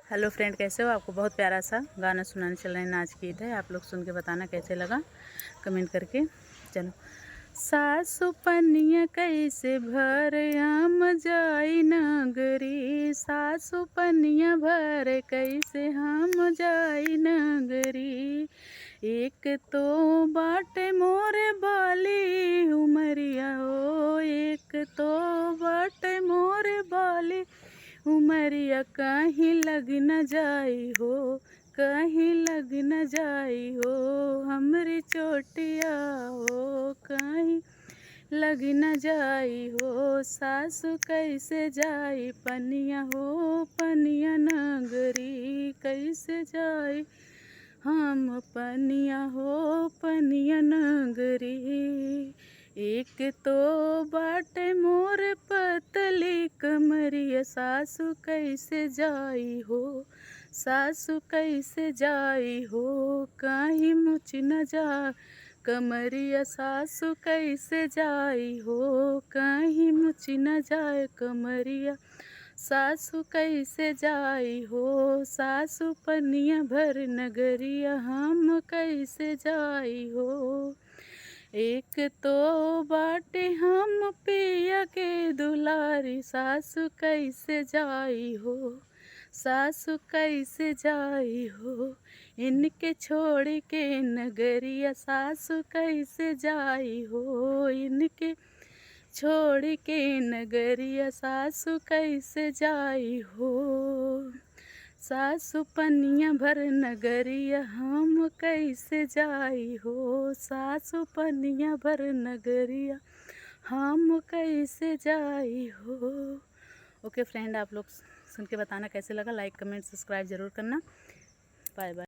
Hello friend, कैसे हो? आपको बहुत प्यारा सा गाना सुनाने चल रहे हैं। नाच गीत है, आप लोग सुन के बताना कैसे लगा, कमेंट करके। चलो। सासु पनिया कैसे भर हम जाई नगरी, सासु पनिया भर कैसे हम जाई नगरी। एक तो बाटे मोरे बाली उमरिया हो, एक तो बाटे मोरे बाली उमरिया, कहीं लग न जाई हो, कहीं लग न जाई हो हमरी चोटिया हो, कहीं लग न जाई हो। सासु कैसे जाई पनिया हो, पनिया नगरी कैसे जाई हम पनिया हो, पनिया नगरी। एक तो बाटे मोर पतली कमरिया, सासु कैसे जाई हो, सासु कैसे जाई हो कहीं मुच न जा कमरिया, सासु कैसे जाई हो कहीं मुच न जाए कमरिया, सासु कैसे जाई हो। सासु पनिया भर नगरिया हम कैसे जाई हो। एक तो बाटे हम पिया के दुलारी, सासु कैसे जाई हो, सासु कैसे जाई हो इनके छोड़ के नगरिया, सासु कैसे जाई हो इनके छोड़ के नगरिया, सासु कैसे जाई हो। सासु पनिया भर नगरिया हम कैसे जाई हो, सासु पनिया भर नगरिया हम कैसे जाई हो। ओके फ्रेंड, आप लोग सुन के बताना कैसे लगा, लाइक कमेंट सब्सक्राइब ज़रूर करना। Bye by.